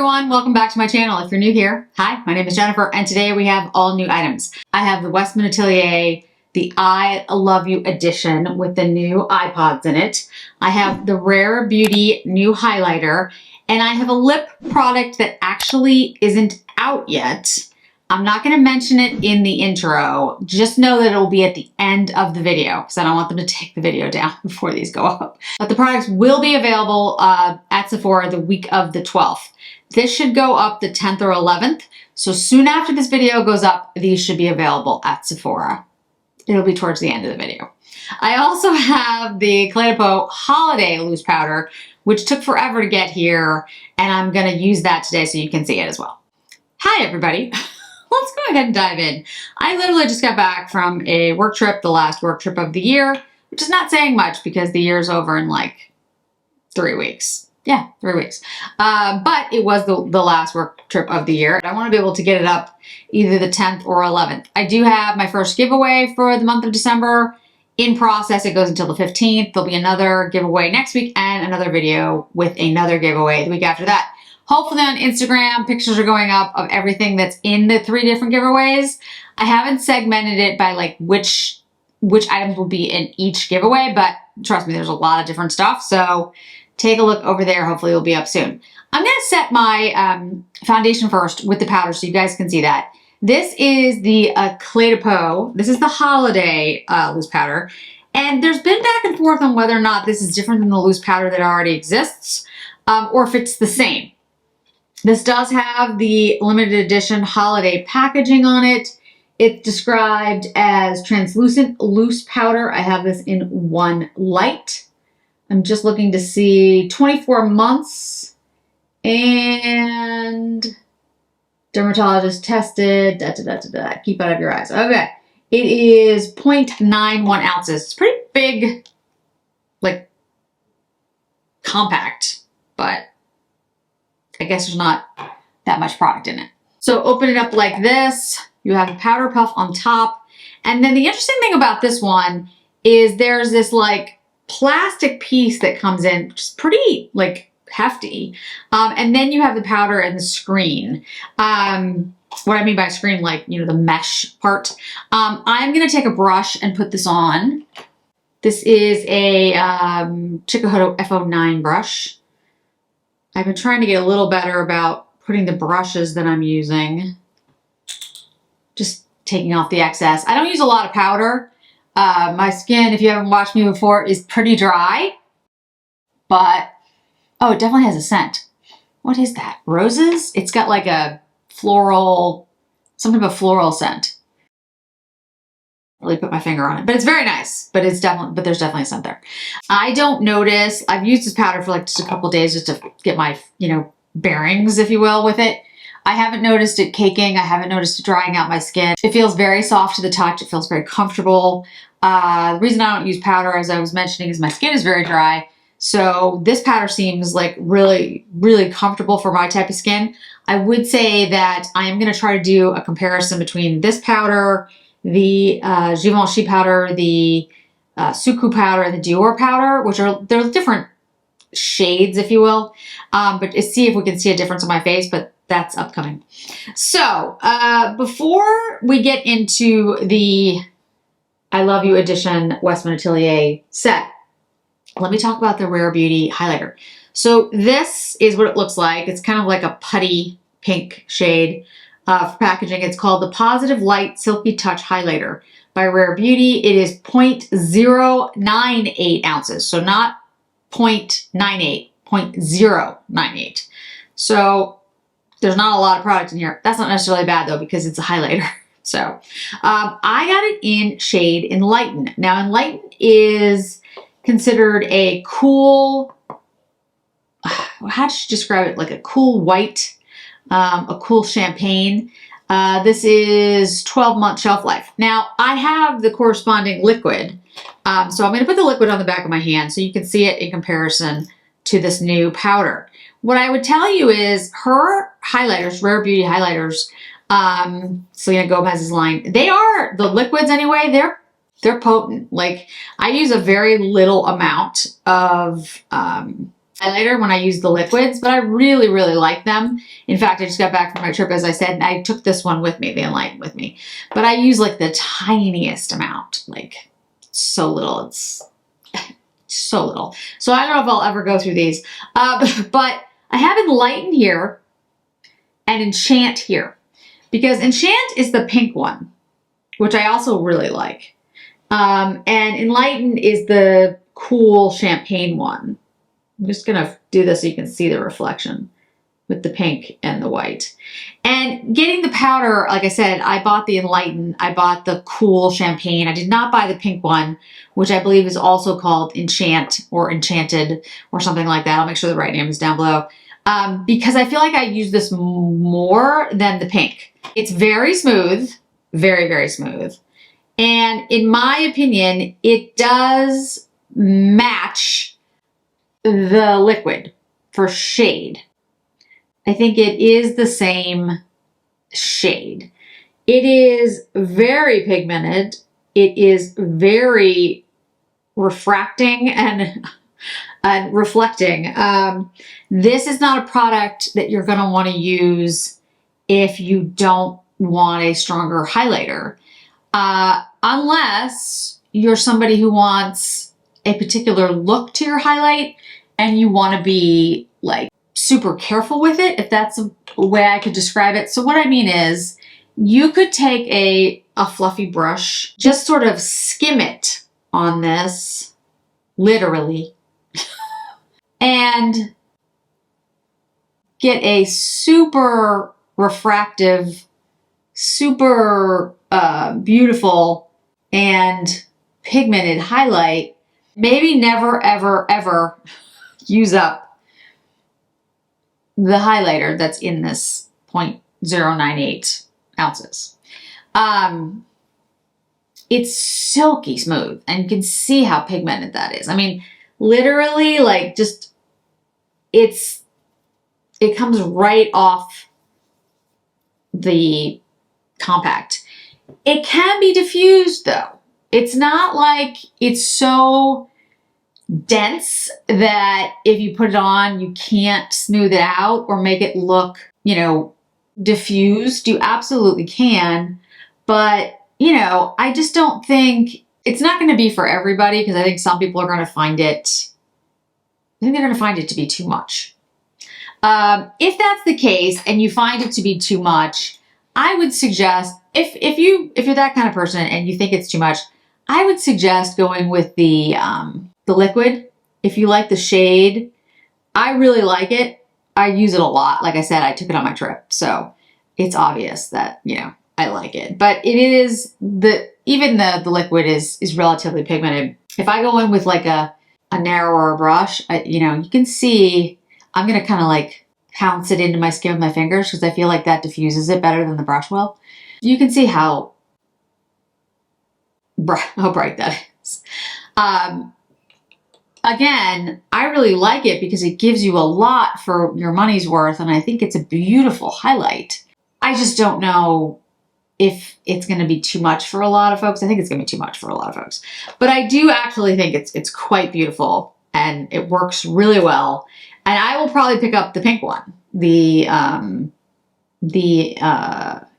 everyone, welcome back to my channel. If you're new here, hi, my name is Jennifer, and today we have all new items. I have the Westman Atelier, the I Love You edition with the new eyepods in it. I have the Rare Beauty new highlighter, and I have a lip product that actually isn't out yet. I'm not going to mention it in the intro. Just know that it will be at the end of the video because I don't want them to take the video down before these go up. But the products will be available at Sephora the week of the 12th. This should go up the 10th or 11th. So soon after this video goes up, these should be available at Sephora. It'll be towards the end of the video. I also have the Cle de Peau Holiday Loose Powder, which took forever to get here, and I'm going to use that today so you can see it as well. Hi, everybody. Let's go ahead and dive in. I literally just got back from a work trip, the last work trip of the year, which is not saying much because the year's over in like 3 weeks. Yeah, 3 weeks. But it was the last work trip of the year. I want to be able to get it up either the 10th or 11th. I do have my first giveaway for the month of December in process. It goes until the 15th. There'll be another giveaway next week and another video with another giveaway the week after that. Hopefully on Instagram, pictures are going up of everything that's in the 3 different giveaways. I haven't segmented it by like which items will be in each giveaway, but trust me, there's a lot of different stuff. So take a look over there. Hopefully it'll be up soon. I'm going to set my foundation first with the powder so you guys can see that. This is the Cle de Peau. This is the Holiday loose powder. And there's been back and forth on whether or not this is different than the loose powder that already exists or if it's the same. This does have the limited edition holiday packaging on it. It's described as translucent loose powder. I have this in 1 light. I'm just looking to see 24 months and dermatologist tested, keep out of your eyes. Okay, it is 0.91 ounces. It's pretty big, like compact, but I guess there's not that much product in it. So open it up like this. You have a powder puff on top. And then the interesting thing about this one is there's this like plastic piece that comes in, which is pretty like hefty. And then you have the powder and the screen. What I mean by screen, like, you know, the mesh part. I'm going to take a brush and put this on. This is a Chikuhodo F09 brush. I've been trying to get a little better about putting the brushes that I'm using. Just taking off the excess. I don't use a lot of powder. My skin, if you haven't watched me before, is pretty dry. But, oh, it definitely has a scent. What is that? Roses? It's got like a floral, some type of floral scent. Really put my finger on it, but it's very nice, but there's definitely a scent there. I don't notice, I've used this powder for like just a couple days just to get my, you know, bearings, if you will, with it. I haven't noticed it caking. I haven't noticed it drying out my skin. It feels very soft to the touch. It feels very comfortable. The reason I don't use powder, as I was mentioning, is my skin is very dry. So this powder seems like really, really comfortable for my type of skin. I would say that I am going to try to do a comparison between this powder, the Givenchy powder, the Suku powder, and the Dior powder, which are, they're different shades, if you will. But see if we can see a difference on my face, but that's upcoming. So before we get into the I Love You edition Westman Atelier set, let me talk about the Rare Beauty highlighter. So this is what it looks like. It's kind of like a putty pink shade. For packaging, it's called the Positive Light Silky Touch Highlighter by Rare Beauty. It is 0.098 ounces, so not 0.98, 0.098. So there's not a lot of product in here. That's not necessarily bad though because it's a highlighter. So I got it in shade Enlighten. Now Enlighten is considered a cool, how should you describe it? Like a cool white. A cool champagne. This is 12-month shelf life. Now, I have the corresponding liquid, so I'm going to put the liquid on the back of my hand so you can see it in comparison to this new powder. What I would tell you is her highlighters, Rare Beauty highlighters, Selena Gomez's line, they are, the liquids anyway, they're potent. Like, I use a very little amount of highlighter when I use the liquids, but I really, really like them. In fact, I just got back from my trip, as I said, and I took this one with me, the Enlighten with me. But I use like the tiniest amount, like so little. It's so little. So I don't know if I'll ever go through these. But I have Enlighten here and Enchant here. Because Enchant is the pink one, which I also really like. And Enlighten is the cool champagne one. I'm just going to do this so you can see the reflection with the pink and the white. And getting the powder, like I said, I bought the Enlighten. I bought the cool champagne. I did not buy the pink one, which I believe is also called Enchant or Enchanted or something like that. I'll make sure the right name is down below. Because I feel like I use this more than the pink. It's very smooth, very, very smooth. And in my opinion, it does match the liquid for shade. I think it is the same shade. It is very pigmented. It is very refracting and reflecting. This is not a product that you're going to want to use if you don't want a stronger highlighter. Unless you're somebody who wants a particular look to your highlight and you want to be like super careful with it, if that's a way I could describe it. So what I mean is you could take a fluffy brush, just sort of skim it on this, literally, and get a super refractive, super beautiful and pigmented highlight. Maybe never, ever, ever use up the highlighter that's in this 0.098 ounces. It's silky smooth, and you can see how pigmented that is. I mean, literally, like, just, it comes right off the compact. It can be diffused though. It's not like it's so dense that if you put it on, you can't smooth it out or make it look, you know, diffused. You absolutely can. But, you know, I just don't think it's not going to be for everybody, because I think some people are going to find it, I think they're going to find it to be too much. If that's the case and you find it to be too much, I would suggest, if you're that kind of person and you think it's too much, I would suggest going with the liquid. If you like the shade, I really like it. I use it a lot. Like I said, I took it on my trip, so it's obvious that, you know, I like it. But it is even the liquid is relatively pigmented. If I go in with like a narrower brush, you know, you can see I'm gonna kind of like pounce it into my skin with my fingers, because I feel like that diffuses it better than the brush will. You can see how bright that is. Again, I really like it because it gives you a lot for your money's worth, and I think it's a beautiful highlight. I just don't know if it's going to be too much for a lot of folks. I think it's going to be too much for a lot of folks. But I do actually think it's quite beautiful, and it works really well. And I will probably pick up the pink one, the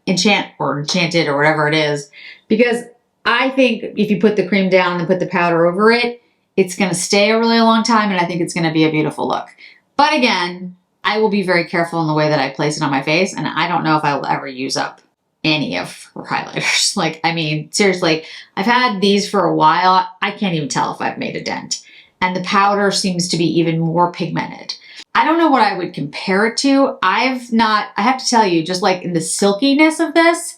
Enchant or Enchanted or whatever it is, because I think if you put the cream down and put the powder over it, it's going to stay a really long time, and I think it's going to be a beautiful look. But again, I will be very careful in the way that I place it on my face, and I don't know if I will ever use up any of her highlighters. Like, I mean, seriously, I've had these for a while. I can't even tell if I've made a dent. And the powder seems to be even more pigmented. I don't know what I would compare it to. I have to tell you, just like in the silkiness of this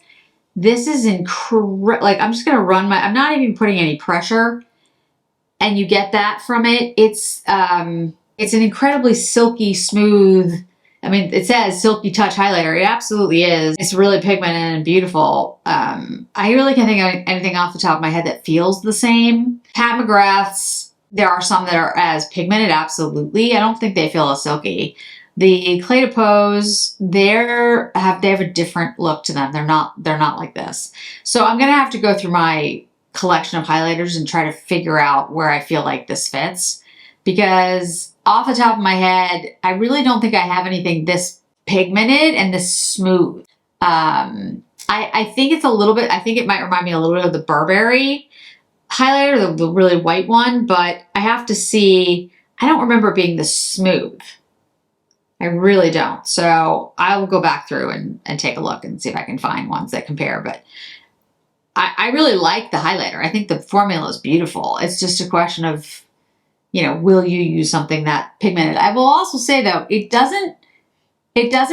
is incredible. Like, I'm just going to I'm not even putting any pressure, and you get that from it. It's an incredibly silky, smooth, I mean, it says Silky Touch Highlighter. It absolutely is. It's really pigmented and beautiful. I really can't think of anything off the top of my head that feels the same. Pat McGrath's, there are some that are as pigmented, absolutely. I don't think they feel as silky. The Cle de Peau's, they have a different look to them. They're not like this. So I'm gonna have to go through my collection of highlighters and try to figure out where I feel like this fits, because off the top of my head, I really don't think I have anything this pigmented and this smooth. I think it's a little bit, I think it might remind me a little bit of the Burberry highlighter, the really white one, but I have to see, I don't remember it being this smooth. I really don't. So I will go back through and take a look and see if I can find ones that compare. But I really like the highlighter. I think the formula is beautiful. It's just a question of, you know, will you use something that pigmented? I will also say though, it doesn't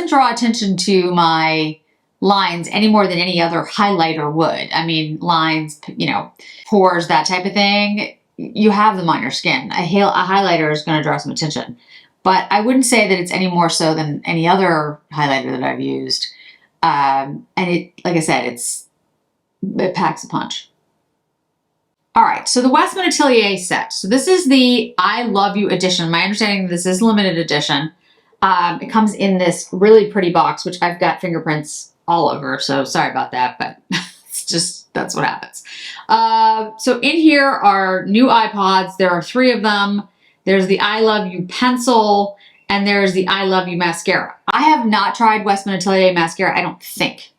draw attention to my lines any more than any other highlighter would. I mean, lines, you know, pores, that type of thing. You have them on your skin. A highlighter is going to draw some attention. But I wouldn't say that it's any more so than any other highlighter that I've used. And it, like I said, it packs a punch. All right, so the Westman Atelier set. So this is the I Love You edition. My understanding, this is limited edition. It comes in this really pretty box, which I've got fingerprints all over. So sorry about that, but it's just, that's what happens. So in here are new iPods. There are 3 of them. There's the I Love You pencil, and there's the I Love You mascara. I have not tried Westman Atelier mascara, I don't think.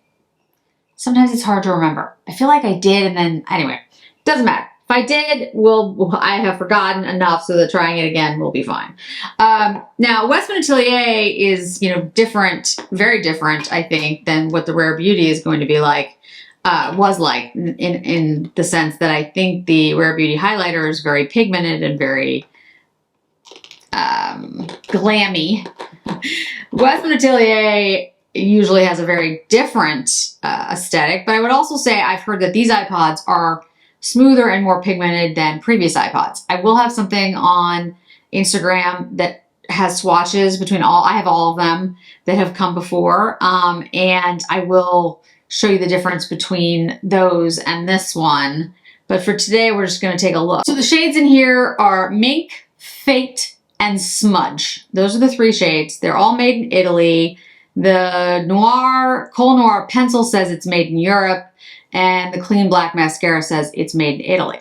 Sometimes it's hard to remember. I feel like I did, and then, anyway, doesn't matter. If I did, I have forgotten enough so that trying it again will be fine. Now, Westman Atelier is, you know, different, very different, I think, than what the Rare Beauty is going to be like, was like, in the sense that I think the Rare Beauty highlighter is very pigmented and very glammy. Westman Atelier usually has a very different aesthetic, but I would also say I've heard that these iPods are smoother and more pigmented than previous iPods. I will have something on Instagram that has swatches between I have all of them that have come before, and I will show you the difference between those and this one. But for today, we're just going to take a look. So the shades in here are Mink, Fate, and Smudge. Those are the 3 shades. They're all made in Italy. The Kohl Noir pencil says it's made in Europe, and the Clean Black mascara says it's made in Italy.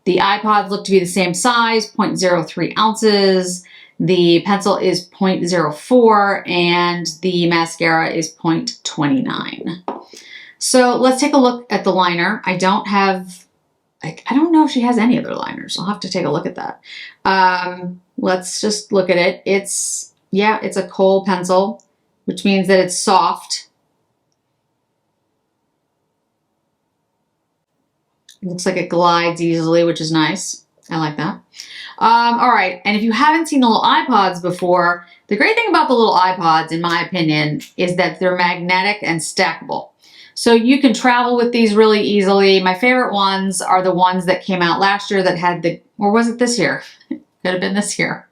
The iPods look to be the same size, 0.03 ounces. The pencil is 0.04, and the mascara is 0.29. So let's take a look at the liner. I don't know if she has any other liners. I'll have to take a look at that. Let's just look at it. It's a Kohl pencil, which means that it's soft. It looks like it glides easily, which is nice. I like that. All right, and if you haven't seen the little iPods before, the great thing about the little iPods, in my opinion, is that they're magnetic and stackable. So you can travel with these really easily. My favorite ones are the ones that came out last year that had or was it this year? Could have been this year.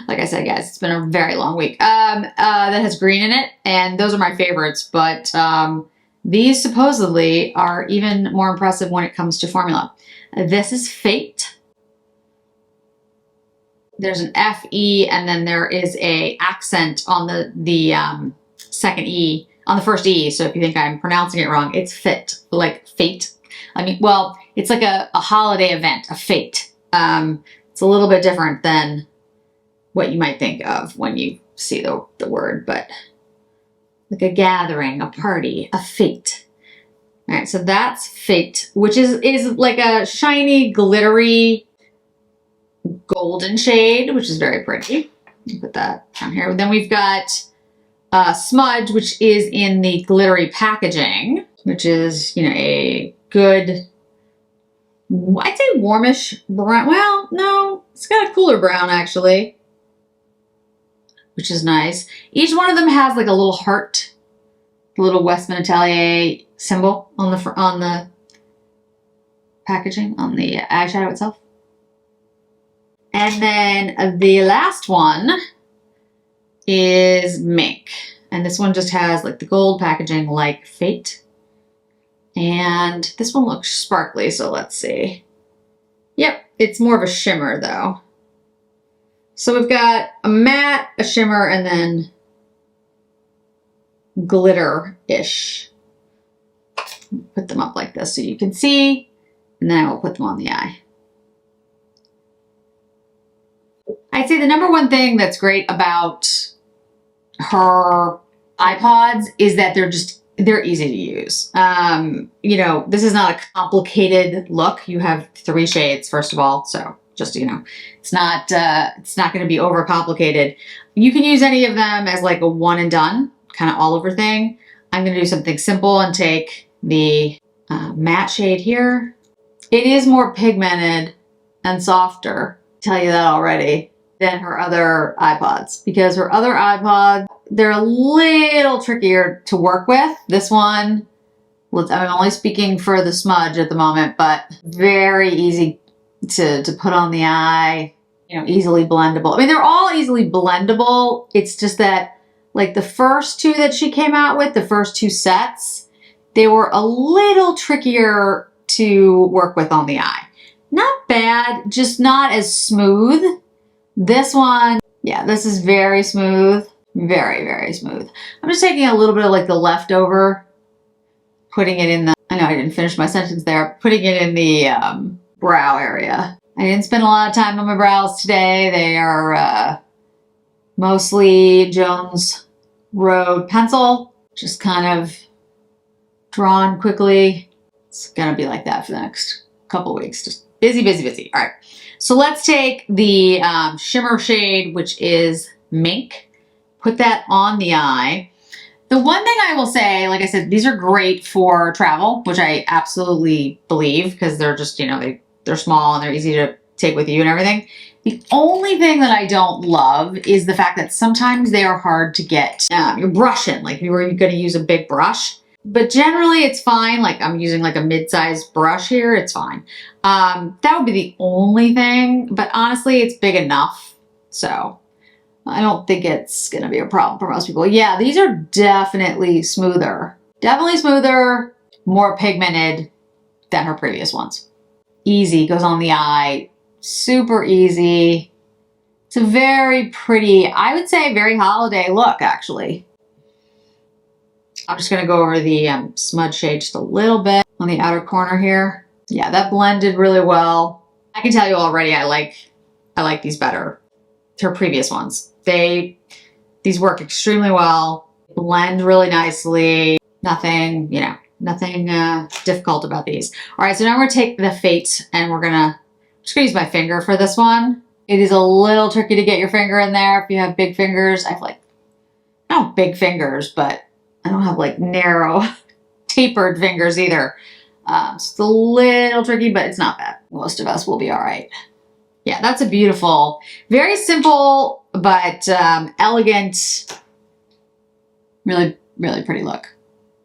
Like I said, guys, it's been a very long week. That has green in it, and those are my favorites, but these supposedly are even more impressive when it comes to formula. This is Fate. There's an F-E, and then there is a accent on the second E, on the first E, so if you think I'm pronouncing it wrong, it's Fit, like fate. I mean, well, it's like a holiday event, a fate. It's a little bit different than what you might think of when you see the word, but like a gathering, a party, a fate. All right, so that's Fate, which is like a shiny, glittery, golden shade, which is very pretty. Put that down here. Then we've got Smudge, which is in the glittery packaging, which is, you know, a good, I'd say warmish brown. Well, no, it's got a cooler brown actually, which is nice. Each one of them has like a little heart, the little Westman Atelier symbol on the packaging, on the eyeshadow itself. And then the last one is Mink. And this one just has like the gold packaging like Fate. And this one looks sparkly, so let's see. Yep, it's more of a shimmer though. So we've got a matte, a shimmer, and then glitter-ish. Put them up like this so you can see, and then I will put them on the eye. I'd say the number one thing that's great about her iPods is that they're easy to use. You know, this is not a complicated look. You have 3 shades, first of all, so just, you know, it's not going to be overcomplicated. You can use any of them as like a one and done, kind of all over thing. I'm going to do something simple and take the matte shade here. It is more pigmented and softer, I'll tell you that already, than her other iPods, because her other iPods, they're a little trickier to work with. This one, I'm only speaking for the smudge at the moment, but very easy to put on the eye, you know, easily blendable. I mean, they're all easily blendable. It's just that, like the first 2 that she came out with, the first 2 sets, they were a little trickier to work with on the eye. Not bad, just not as smooth. This one, yeah, this is very smooth. Very, very smooth. I'm just taking a little bit of like the leftover, putting it in the, I know I didn't finish my sentence there, putting it in the brow area. I didn't spend a lot of time on my brows today. They are mostly Jones Road pencil, just kind of drawn quickly. It's gonna be like that for the next couple of weeks. Just busy, busy, busy. All right, so let's take the shimmer shade, which is Mink. Put that on the eye. The one thing I will say, like I said, these are great for travel, which I absolutely believe, because they're just, you know, they're small and they're easy to take with you and everything. The only thing that I don't love is the fact that sometimes they are hard to get your brush in, like you were going to use a big brush. But generally it's fine. Like I'm using like a mid-sized brush here. It's fine. That would be the only thing, but honestly, it's big enough. So I don't think it's going to be a problem for most people. Yeah, these are definitely smoother. Definitely smoother, more pigmented than her previous ones. Easy, goes on the eye, super easy. It's a very pretty, I would say very holiday look, actually. I'm just going to go over the smudge shade just a little bit on the outer corner here. Yeah, that blended really well. I can tell you already I like these better. Her previous ones. These work extremely well, blend really nicely. Nothing, you know, nothing difficult about these. All right, so now we're gonna take the Fate and I'm just gonna use my finger for this one. It is a little tricky to get your finger in there if you have big fingers. I have like, not big fingers, but I don't have like narrow tapered fingers either. So it's a little tricky, but it's not bad. Most of us will be all right. Yeah, that's a beautiful, very simple, but elegant, really, really pretty look.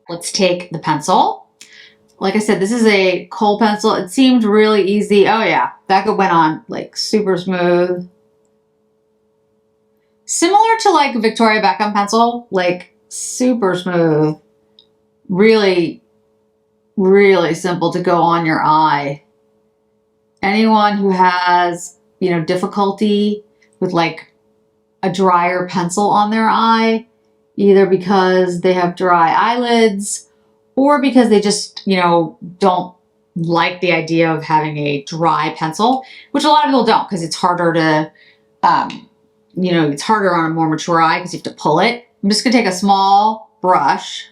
Let's take the pencil. Like I said, this is a kohl pencil. It seemed really easy. Oh yeah, that went on like super smooth. Similar to like a Victoria Beckham pencil, like super smooth. Really, really simple to go on your eye. Anyone who has, you know, difficulty with like a drier pencil on their eye, either because they have dry eyelids or because they just, you know, don't like the idea of having a dry pencil, which a lot of people don't, because it's harder to, you know, it's harder on a more mature eye because you have to pull it. I'm just gonna take a small brush,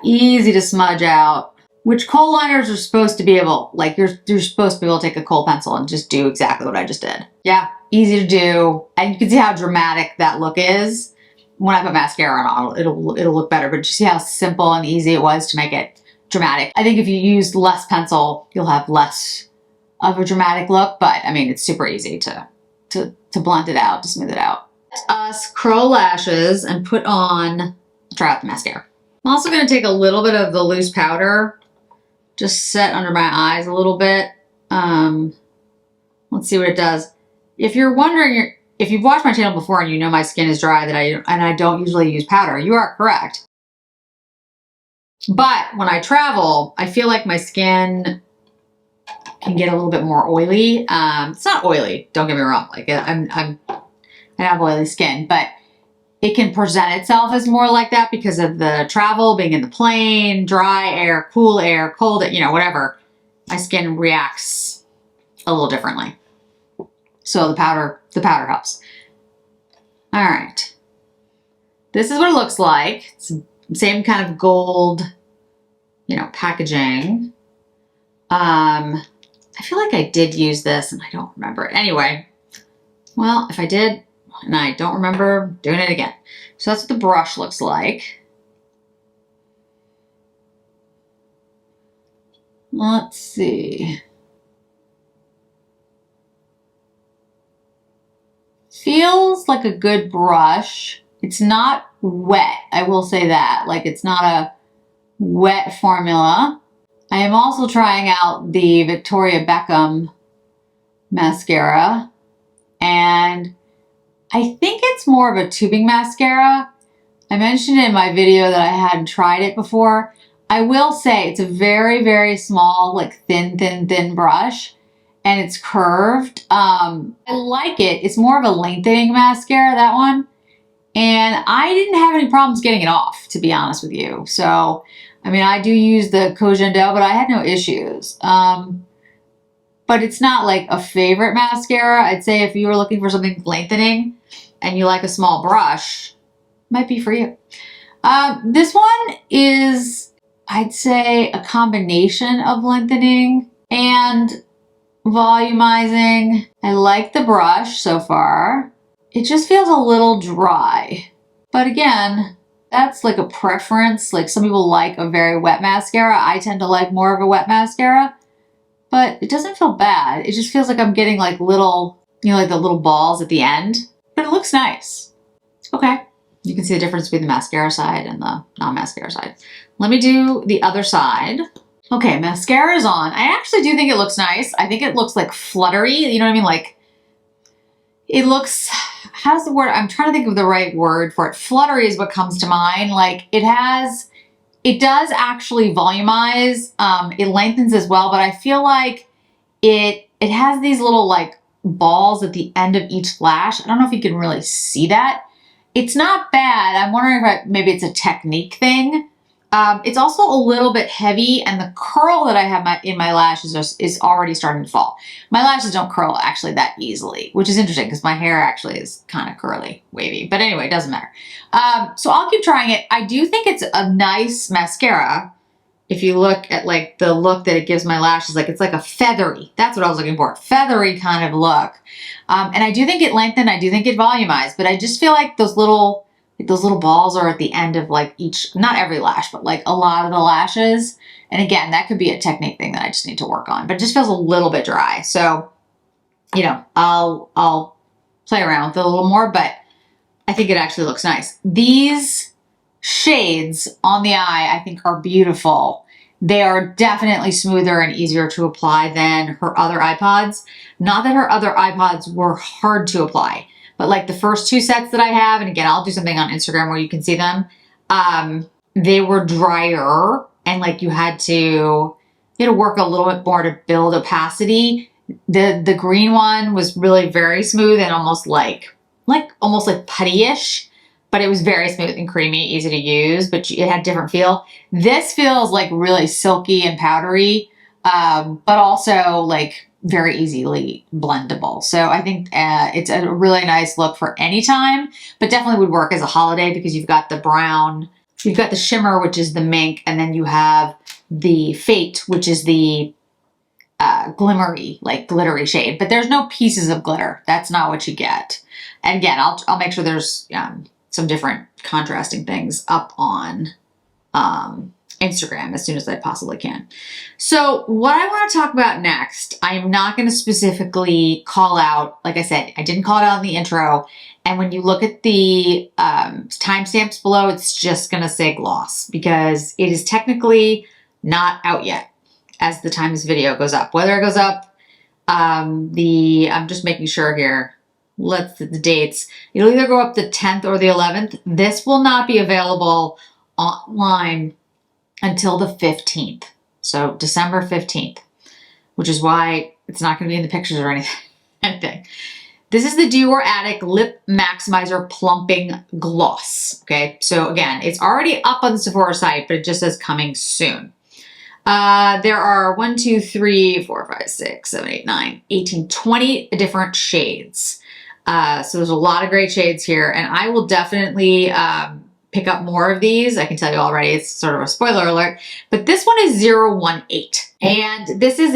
easy to smudge out, which kohl liners are supposed to be able, like you're supposed to be able to take a kohl pencil and just do exactly what I just did. Yeah, easy to do. And you can see how dramatic that look is. When I put mascara on, it'll look better, but you see how simple and easy it was to make it dramatic. I think if you use less pencil, you'll have less of a dramatic look, but I mean, it's super easy to blend it out, to smooth it out. Us curl lashes and put on, try out the mascara. I'm also gonna take a little bit of the loose powder, just set under my eyes a little bit. Let's see what it does. If you're wondering, if you've watched my channel before and you know my skin is dry and I don't usually use powder, you are correct. But when I travel, I feel like my skin can get a little bit more oily. It's not oily, don't get me wrong. Like I have oily skin, but it can present itself as more like that because of the travel, being in the plane, dry air, cold, you know, whatever. My skin reacts a little differently. So the powder helps. All right. This is what it looks like. It's the same kind of gold, you know, packaging. I feel like I did use this and I don't remember it. Anyway, well, if I did and I don't remember, doing it again. So that's what the brush looks like. Let's see. Feels like a good brush. It's not wet, I will say that. Like, it's not a wet formula. I am also trying out the Victoria Beckham mascara, and I think it's more of a tubing mascara. I mentioned in my video that I hadn't tried it before. I will say it's a very, very small, like thin brush, and it's curved. I like it. It's more of a lengthening mascara, that one. And I didn't have any problems getting it off, to be honest with you. So, I mean, I do use the Cogendel, but I had no issues. But it's not like a favorite mascara. I'd say if you were looking for something lengthening and you like a small brush, might be for you. This one is, I'd say, a combination of lengthening and volumizing. I like the brush so far. It just feels a little dry. But again, that's like a preference. Like, some people like a very wet mascara. I tend to like more of a wet mascara. But it doesn't feel bad. It just feels like I'm getting like little, you know, like the little balls at the end. But it looks nice. Okay. You can see the difference between the mascara side and the non-mascara side. Let me do the other side. Okay, mascara is on. I actually do think it looks nice. I think it looks like fluttery. You know what I mean? Like, it looks, how's the word? I'm trying to think of the right word for it. Fluttery is what comes to mind. Like, it does actually volumize. It lengthens as well, but I feel like it has these little like balls at the end of each lash. I don't know if you can really see that. It's not bad. I'm wondering if maybe it's a technique thing. It's also a little bit heavy, and the curl that I have in my lashes is already starting to fall. My lashes don't curl actually that easily, which is interesting because my hair actually is kind of curly, wavy. But anyway, it doesn't matter. So I'll keep trying it. I do think it's a nice mascara. If you look at like the look that it gives my lashes, like it's like a feathery, that's what I was looking for, feathery kind of look. And I do think it lengthened, I do think it volumized, but I just feel like those little balls are at the end of like each, not every lash, but like a lot of the lashes. And again, that could be a technique thing that I just need to work on, but it just feels a little bit dry. So, you know, I'll play around with it a little more, but I think it actually looks nice. These shades on the eye, I think, are beautiful. They are definitely smoother and easier to apply than her other iPods. Not that her other iPods were hard to apply, but like the first two sets that I have, and again, I'll do something on Instagram where you can see them, they were drier, and like you had to work a little bit more to build opacity. The green one was really very smooth and almost like putty-ish, but it was very smooth and creamy, easy to use, but it had different feel. This feels like really silky and powdery, but also like very easily blendable. So I think it's a really nice look for any time, but definitely would work as a holiday because you've got the brown, you've got the shimmer, which is the mink, and then you have the fate, which is the glimmery, like glittery shade, but there's no pieces of glitter. That's not what you get. And again, I'll make sure there's some different contrasting things up on Instagram as soon as I possibly can. So what I want to talk about next, I am not going to specifically call out, like I said, I didn't call it out in the intro. And when you look at the timestamps below, it's just going to say gloss because it is technically not out yet as the time this video goes up. Whether it goes up, I'm just making sure here. Let's the dates. It'll either go up the 10th or the 11th. This will not be available online until the 15th. So December 15th, which is why it's not going to be in the pictures or anything. This is the Dior Addict Lip Maximizer Plumping Gloss. Okay, so again, it's already up on the Sephora site, but it just says coming soon. There are 1, 2, 3, 4, 5, 6, 7, 8, 9, 18, 20 different shades. So there's a lot of great shades here, and I will definitely pick up more of these. I can tell you already, it's sort of a spoiler alert, but this one is 018. And this is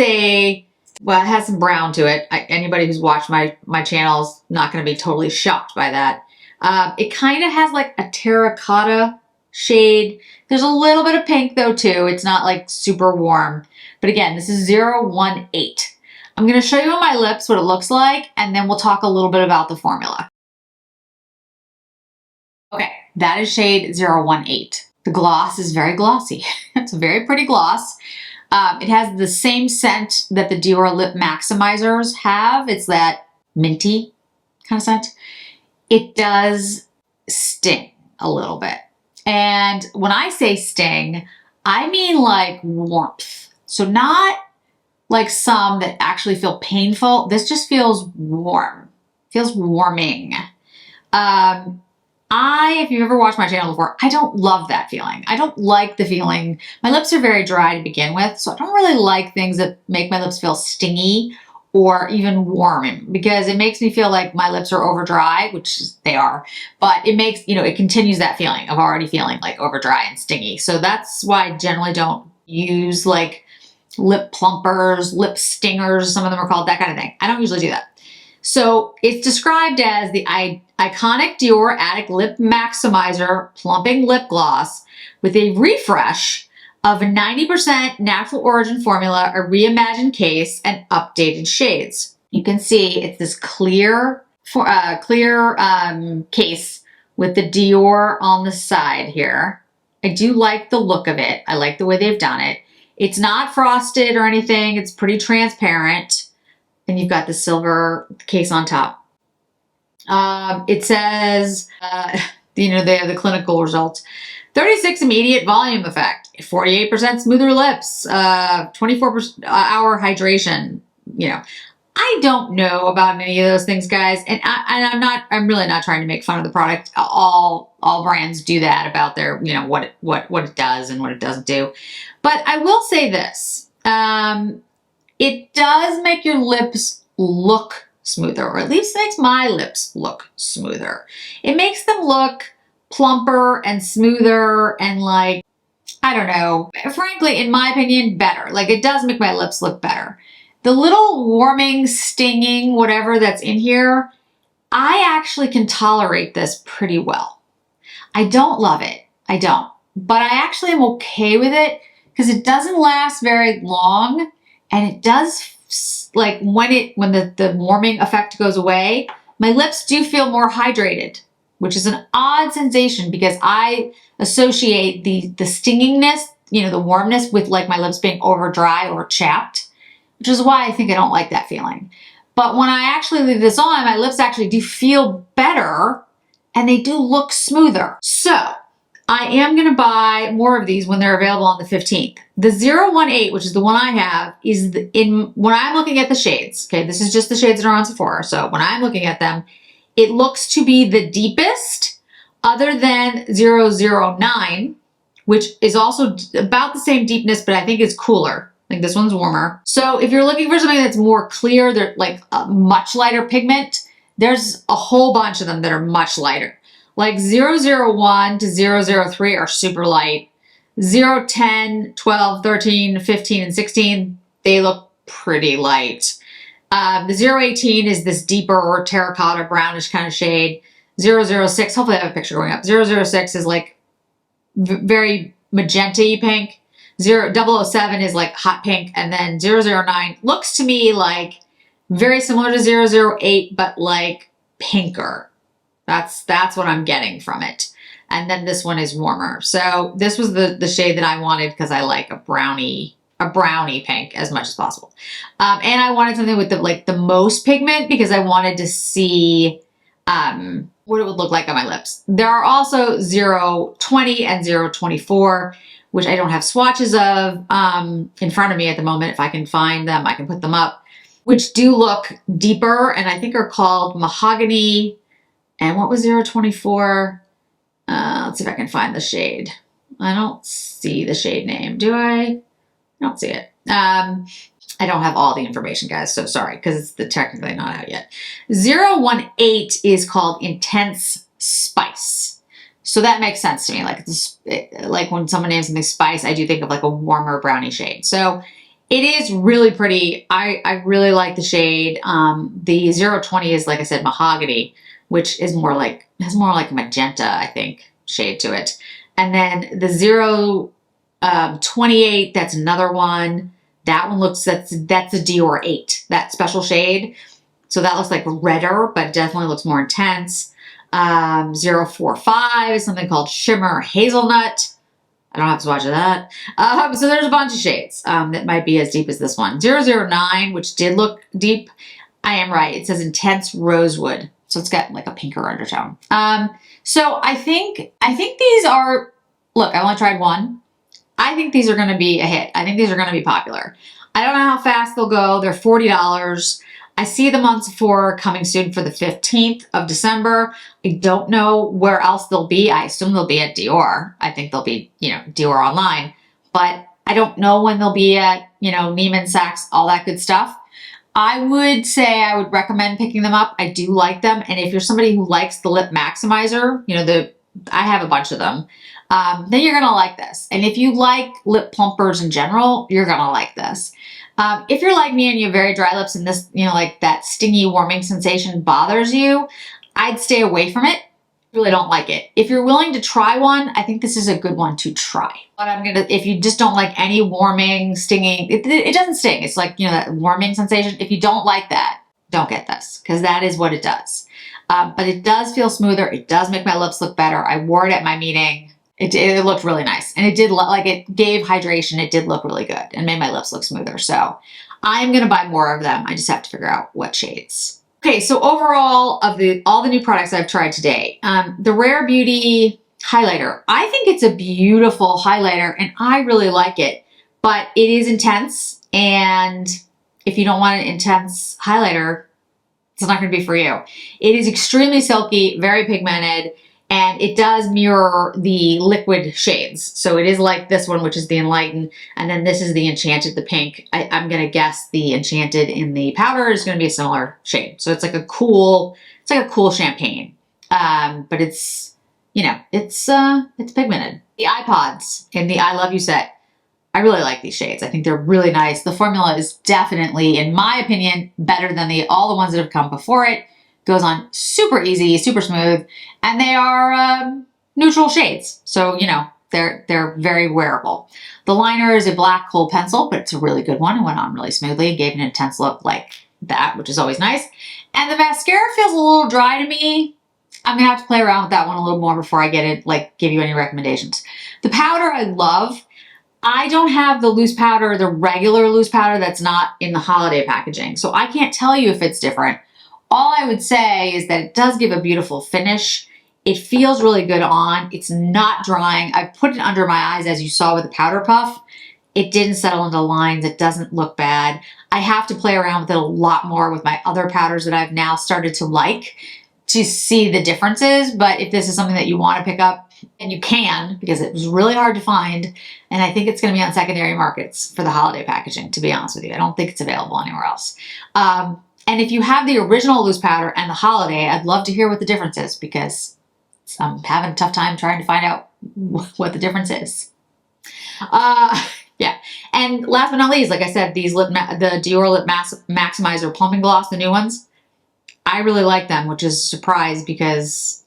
well, it has some brown to it. Anybody who's watched my channel is not going to be totally shocked by that. It kind of has like a terracotta shade. There's a little bit of pink though too. It's not like super warm. But again, this is 018. I'm going to show you on my lips what it looks like, and then we'll talk a little bit about the formula. Okay, that is shade 018. The gloss is very glossy. It's a very pretty gloss. It has the same scent that the Dior Lip Maximizers have. It's that minty kind of scent. It does sting a little bit. And when I say sting, I mean like warmth. So not like some that actually feel painful. This just feels warm. Feels warming. If you've ever watched my channel before, I don't love that feeling. I don't like the feeling. My lips are very dry to begin with, so I don't really like things that make my lips feel stingy or even warm, because it makes me feel like my lips are over dry, which they are, but it makes, it continues that feeling of already feeling like over dry and stingy. So that's why I generally don't use like lip plumpers, lip stingers, some of them are called, that kind of thing. I don't usually do that. So it's described as the iconic Dior Addict Lip Maximizer Plumping Lip Gloss with a refresh of a 90% natural origin formula, a reimagined case, and updated shades. You can see it's this clear case with the Dior on the side here. I do like the look of it. I like the way they've done it. It's not frosted or anything. It's pretty transparent. And you've got the silver case on top. It says, they have the clinical results. 36 immediate volume effect, 48% smoother lips, 24-hour hydration. I don't know about any of those things, guys. And I'm really not trying to make fun of the product. All brands do that about their, what it does and what it doesn't do. But I will say this. It does make your lips look smoother, or at least makes my lips look smoother. It makes them look plumper and smoother and like, I don't know, frankly, in my opinion, better. Like, it does make my lips look better. The little warming, stinging, whatever that's in here, I actually can tolerate this pretty well. I don't love it. I don't. But I actually am okay with it because it doesn't last very long. And it does, like, when the warming effect goes away, my lips do feel more hydrated, which is an odd sensation because I associate the stingingness, the warmness with like my lips being over dry or chapped, which is why I think I don't like that feeling. But when I actually leave this on, my lips actually do feel better and they do look smoother. So I am going to buy more of these when they're available on the 15th. The 018, which is the one I have, is when I'm looking at the shades, okay, this is just the shades that are on Sephora. So when I'm looking at them, it looks to be the deepest other than 009, which is also about the same deepness, but I think is cooler. I think this one's warmer. So if you're looking for something that's more clear, they're like a much lighter pigment, there's a whole bunch of them that are much lighter. Like 001 to 003 are super light. 010, 12, 13, 15, and 16, they look pretty light. The 018 is this deeper terracotta brownish kind of shade. 006, hopefully I have a picture going up. 006 is like very magenta-y pink. 007 is like hot pink. And then 009 looks to me like very similar to 008, but like pinker. That's what I'm getting from it. And then this one is warmer. So this was the shade that I wanted because I like a brownie pink as much as possible. And I wanted something with the most pigment because I wanted to see what it would look like on my lips. There are also 020 and 024, which I don't have swatches of in front of me at the moment. If I can find them, I can put them up, which do look deeper and I think are called Mahogany. And what was 024? Let's see if I can find the shade. I don't see the shade name. Do I? I don't see it. I don't have all the information, guys, so sorry, because it's technically not out yet. 018 is called Intense Spice. So that makes sense to me. Like when someone names something spice, I do think of like a warmer brownie shade. So it is really pretty. I really like the shade. The 020 is, like I said, mahogany, which is has more like magenta, I think, shade to it. And then the 028, that's another one. That one looks, that's a Dior 8, that special shade. So that looks like redder, but definitely looks more intense. 045 is something called Shimmer Hazelnut. I don't have to swatch of that. So there's a bunch of shades that might be as deep as this one. 009, which did look deep. I am right. It says Intense Rosewood. So it's got like a pinker undertone. So I think these are, look, I only tried one. I think these are going to be a hit. I think these are going to be popular. I don't know how fast they'll go. They're $40. I see them on Sephora coming soon for the 15th of December. I don't know where else they'll be. I assume they'll be at Dior. I think they'll be, Dior online. But I don't know when they'll be at, Neiman Saks, all that good stuff. I would say I would recommend picking them up. I do like them. And if you're somebody who likes the lip maximizer, I have a bunch of them. Then you're going to like this. And if you like lip plumpers in general, you're going to like this. If you're like me and you have very dry lips and this, like that stingy warming sensation bothers you, I'd stay away from it. Really don't like it. If you're willing to try one, I think this is a good one to try. But if you just don't like any warming, stinging, it doesn't sting. It's like, that warming sensation. If you don't like that, don't get this, because that is what it does. But it does feel smoother. It does make my lips look better. I wore it at my meeting. It looked really nice. And it did it gave hydration. It did look really good and made my lips look smoother. So I'm going to buy more of them. I just have to figure out what shades. Okay, so overall of all the new products I've tried today, the Rare Beauty highlighter, I think it's a beautiful highlighter and I really like it, but it is intense. And if you don't want an intense highlighter, it's not going to be for you. It is extremely silky, very pigmented, and it does mirror the liquid shades. So it is like this one, which is the Enlighten, and then this is the Enchanted, the pink. I'm going to guess the Enchanted in the powder is going to be a similar shade. So it's like a cool champagne. But it's pigmented. The iPods in the I Love You set, I really like these shades. I think they're really nice. The formula is definitely, in my opinion, better than all the ones that have come before it. Goes on super easy, super smooth, and they are neutral shades. So, they're very wearable. The liner is a black kohl pencil, but it's a really good one. It went on really smoothly and gave an intense look like that, which is always nice. And the mascara feels a little dry to me. I'm gonna have to play around with that one a little more before I get it, give you any recommendations. The powder I love. I don't have the loose powder, the regular loose powder that's not in the holiday packaging. So I can't tell you if it's different. All I would say is that it does give a beautiful finish. It feels really good on. It's not drying. I put it under my eyes, as you saw with the powder puff. It didn't settle into lines. It doesn't look bad. I have to play around with it a lot more with my other powders that I've now started to like to see the differences. But if this is something that you want to pick up, and you can, because it was really hard to find, and I think it's going to be on secondary markets for the holiday packaging, to be honest with you. I don't think it's available anywhere else. And if you have the original loose powder and the holiday, I'd love to hear what the difference is, because I'm having a tough time trying to find out what the difference is. Yeah. And last but not least, like I said, the Dior Lip Maximizer Plumping Gloss, the new ones, I really like them, which is a surprise because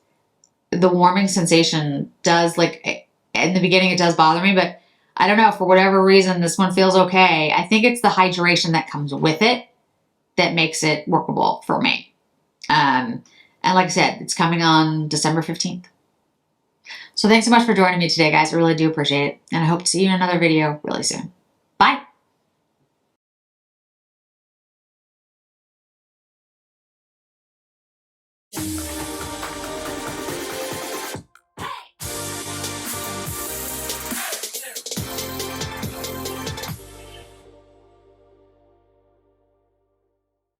the warming sensation does, in the beginning it does bother me, but I don't know, for whatever reason, this one feels okay. I think it's the hydration that comes with it that makes it workable for me. And like I said, it's coming on December 15th. So thanks so much for joining me today, guys. I really do appreciate it. And I hope to see you in another video really soon.